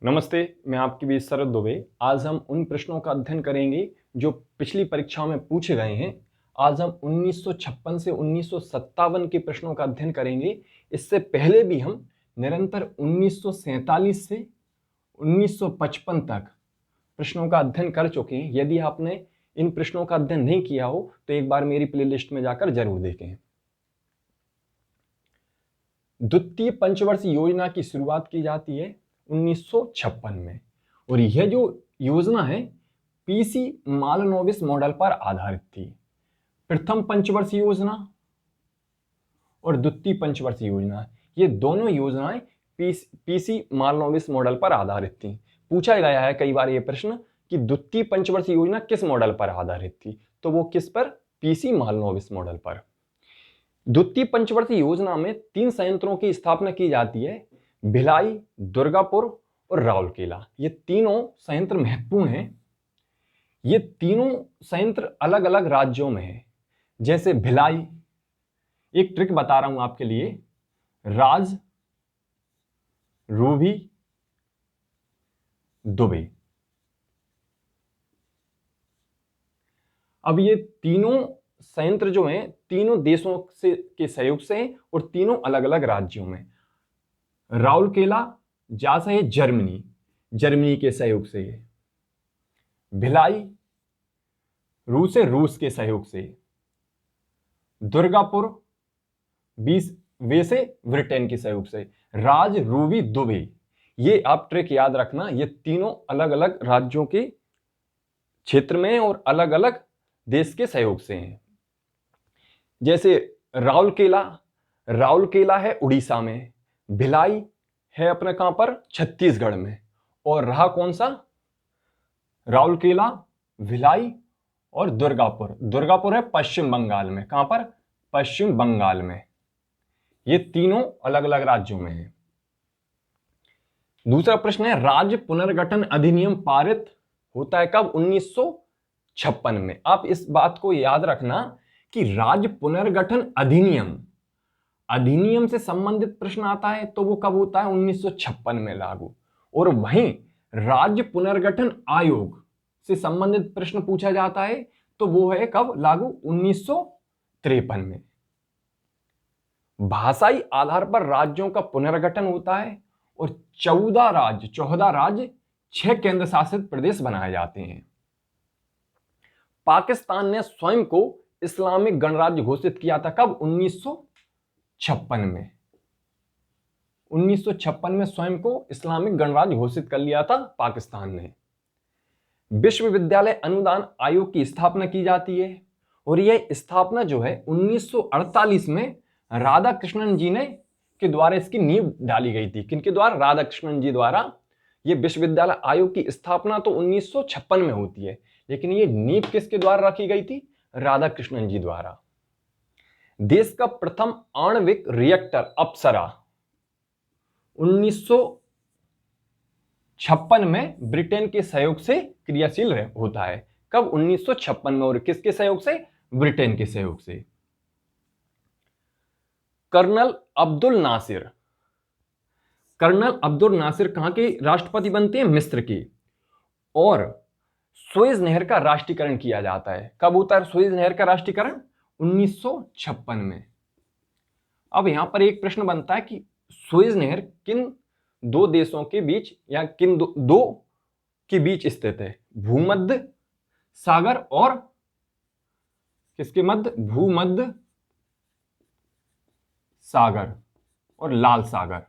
नमस्ते, मैं आपके बीच शरद दुबे। आज हम उन प्रश्नों का अध्ययन करेंगे जो पिछली परीक्षाओं में पूछे गए हैं। आज हम 1956 से 1957 के प्रश्नों का अध्ययन करेंगे। इससे पहले भी हम निरंतर 1947 से 1955 तक प्रश्नों का अध्ययन कर चुके हैं। यदि आपने इन प्रश्नों का अध्ययन नहीं किया हो तो एक बार मेरी प्लेलिस्ट में जाकर जरूर देखें। द्वितीय पंचवर्षीय योजना की शुरुआत की जाती है 1956 में, और यह जो योजना है पीसी मालनोबिस मॉडल पर आधारित थी। प्रथम पंचवर्षीय योजना और द्वितीय पंचवर्षीय योजना, ये दोनों योजनाएं पीसी मालनोबिस मॉडल पर आधारित थी। पूछा गया है कई बार यह प्रश्न कि द्वितीय पंचवर्षीय योजना किस मॉडल पर आधारित थी, तो वो किस पर? पीसी मालनोबिस मॉडल पर। द्वितीय पंचवर्षीय योजना में 3 संयंत्रों की स्थापना की जाती है, भिलाई, दुर्गापुर और राउरकेला। ये तीनों संयंत्र महत्वपूर्ण हैं। ये तीनों संयंत्र अलग अलग राज्यों में हैं। जैसे भिलाई, एक ट्रिक बता रहा हूं आपके लिए, राज, रूबी, दुबे। अब ये तीनों संयंत्र जो हैं तीनों देशों के सहयोग से हैं और तीनों अलग अलग राज्यों में। राउरकेला जैसा है जर्मनी के सहयोग से है। भिलाई रूस के सहयोग से। दुर्गापुर वे से ब्रिटेन के सहयोग से। राज, रूबी, दुबे, ये आप ट्रिक याद रखना। ये तीनों अलग अलग राज्यों के क्षेत्र में और अलग अलग देश के सहयोग से हैं। जैसे राउरकेला है उड़ीसा में, भिलाई है अपने कहां पर? छत्तीसगढ़ में। और रहा कौन सा? राउरकेला, भिलाई और दुर्गापुर है पश्चिम बंगाल में। कहां पर? पश्चिम बंगाल में। ये तीनों अलग अलग राज्यों में है। दूसरा प्रश्न है, राज्य पुनर्गठन अधिनियम पारित होता है कब? 1956 में। आप इस बात को याद रखना कि राज्य पुनर्गठन अधिनियम से संबंधित प्रश्न आता है तो वो कब होता है? 1956 में लागू। और वहीं राज्य पुनर्गठन आयोग से संबंधित प्रश्न पूछा जाता है तो वो है कब लागू? 1953 में। भाषाई आधार पर राज्यों का पुनर्गठन होता है और 14 राज्य 6 केंद्र शासित प्रदेश बनाए जाते हैं। पाकिस्तान ने स्वयं को इस्लामिक गणराज्य घोषित किया था कब? 1956 में। 1956 में स्वयं को इस्लामिक गणराज्य घोषित कर लिया था पाकिस्तान ने। विश्वविद्यालय अनुदान आयोग की स्थापना की जाती है और यह स्थापना जो है 1948 में राधाकृष्णन जी ने के द्वारा इसकी नींव डाली गई थी। किनके द्वारा? राधाकृष्णन जी द्वारा। यह विश्वविद्यालय आयोग की स्थापना तो 1956 में होती है, लेकिन यह नींव किसके द्वारा रखी गई थी? राधाकृष्णन जी द्वारा। देश का प्रथम आणविक रिएक्टर अप्सरा 1956 में ब्रिटेन के सहयोग से क्रियाशील होता है। कब? 1956 में। और किसके सहयोग से? ब्रिटेन के सहयोग से। कर्नल अब्दुल नासिर कहां के राष्ट्रपति बनते हैं? मिस्र के। और सुएज नहर का राष्ट्रीयकरण किया जाता है। कब होता है सुएज नहर का राष्ट्रीयकरण? 1956 में। अब यहां पर एक प्रश्न बनता है कि सुएज नहर किन दो देशों के बीच या किन दो के बीच स्थित है? भूमध्य सागर और किसके मध्य? भूमध्य सागर और लाल सागर।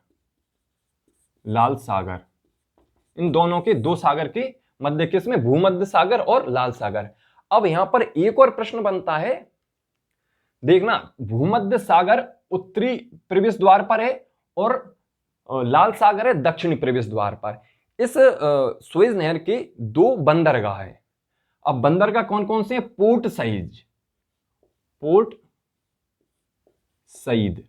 इन दोनों के, दो सागर के मध्य किसमें? भूमध्य सागर और लाल सागर। अब यहां पर एक और प्रश्न बनता है, देखना, भूमध्य सागर उत्तरी प्रवेश द्वार पर है और लाल सागर है दक्षिणी प्रवेश द्वार पर। इस सुएज नहर के 2 बंदरगाह हैं। अब बंदरगाह कौन कौन से हैं? पोर्ट सईद,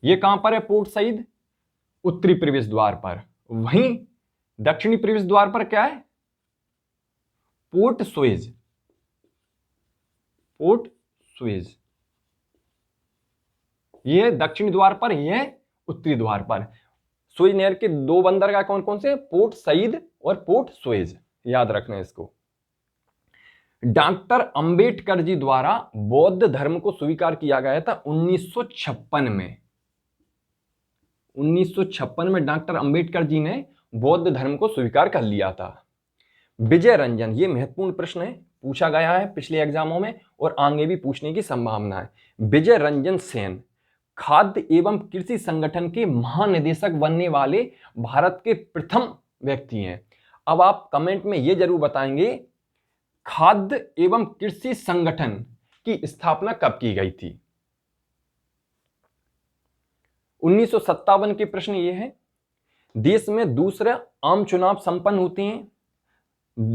ये कहां पर है? पोर्ट सईद उत्तरी प्रवेश द्वार पर। वहीं दक्षिणी प्रवेश द्वार पर क्या है? Port Suez. ये दक्षिणी द्वार पर, ये उत्तरी द्वार पर। सुएज नहर के 2 बंदरगाह कौन कौन से हैं? पोर्ट सईद और पोर्ट सुएज, याद रखना है इसको। डॉक्टर अंबेडकर जी द्वारा बौद्ध धर्म को स्वीकार किया गया था 1956 में। 1956 में डॉक्टर अंबेडकर जी ने बौद्ध धर्म को स्वीकार कर लिया था। विजय रंजन, ये महत्वपूर्ण प्रश्न है, पूछा गया है पिछले एग्जामों में और आगे भी पूछने की संभावना है। विजय रंजन सेन खाद्य एवं कृषि संगठन के महानिदेशक बनने वाले भारत के प्रथम व्यक्ति हैं। अब आप कमेंट में ये जरूर बताएंगे खाद्य एवं कृषि संगठन की स्थापना कब की गई थी? 1957 के प्रश्न ये है। देश में दूसरे आम चुनाव संपन्न होते हैं।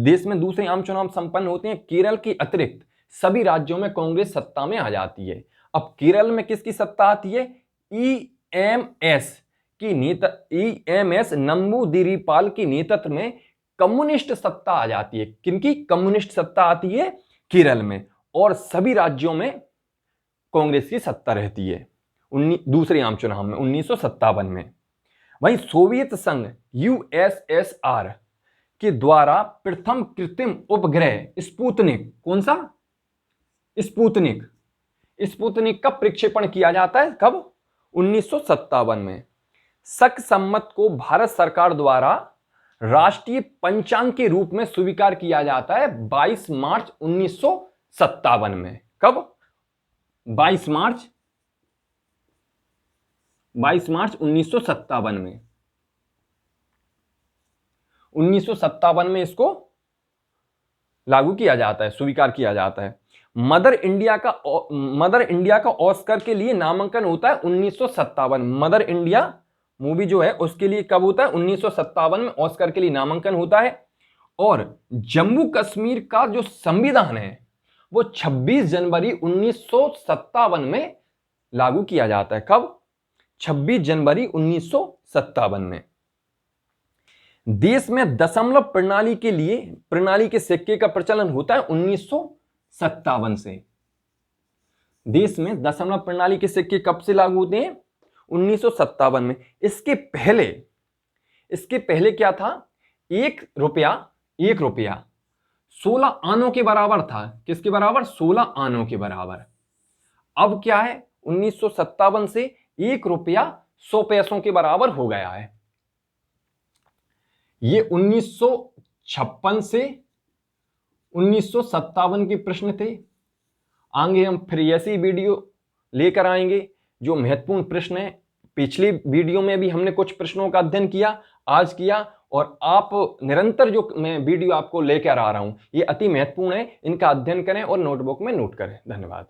देश में दूसरे आम चुनाव संपन्न होते हैं। केरल के अतिरिक्त सभी राज्यों में कांग्रेस सत्ता में आ जाती है। अब केरल में किसकी सत्ता आती है? ईएमएस की नेता, ईएमएस नंबूदिरीपाल की नेतृत्व में कम्युनिस्ट सत्ता आ जाती है। किनकी कम्युनिस्ट सत्ता आती है? केरल में। और सभी राज्यों में कांग्रेस की सत्ता रहती है दूसरे आम चुनाव में 1957 में। वहीं सोवियत संघ यूएसएसआर के द्वारा प्रथम कृत्रिम उपग्रह स्पुतनिक, कौन सा? स्पुतनिक, स्पुतनिक का प्रक्षेपण किया जाता है कब? 1957 में। शक संवत को भारत सरकार द्वारा राष्ट्रीय पंचांग के रूप में स्वीकार किया जाता है 22 मार्च 1957 में। कब? 22 मार्च 1957 में। 1957 में इसको लागू किया जाता है, स्वीकार किया जाता है। मदर इंडिया का ऑस्कर के लिए नामांकन होता है 1957। मदर इंडिया मूवी जो है उसके लिए कब होता है? 1957 में ऑस्कर के लिए नामांकन होता है। और जम्मू कश्मीर का जो संविधान है वो 26 जनवरी 1957 में लागू किया जाता है। कब? 26 जनवरी 1957 में। देश में दशमलव प्रणाली के सिक्के का प्रचलन होता है 1957 से। देश में दशमलव प्रणाली के सिक्के कब से लागू होते हैं? 1957 में। इसके पहले क्या था? 1 रुपया 16 आनों के बराबर था। किसके बराबर? 16 आनों के बराबर। अब क्या है? 1957 से 1 रुपया 100 पैसों के बराबर हो गया है। ये 1956 से 1957 के प्रश्न थे। आगे हम फिर ऐसी वीडियो लेकर आएंगे जो महत्वपूर्ण प्रश्न है। पिछली वीडियो में भी हमने कुछ प्रश्नों का अध्ययन किया, आज किया, और आप निरंतर जो मैं वीडियो आपको लेकर आ रहा हूं ये अति महत्वपूर्ण है। इनका अध्ययन करें और नोटबुक में नोट करें। धन्यवाद।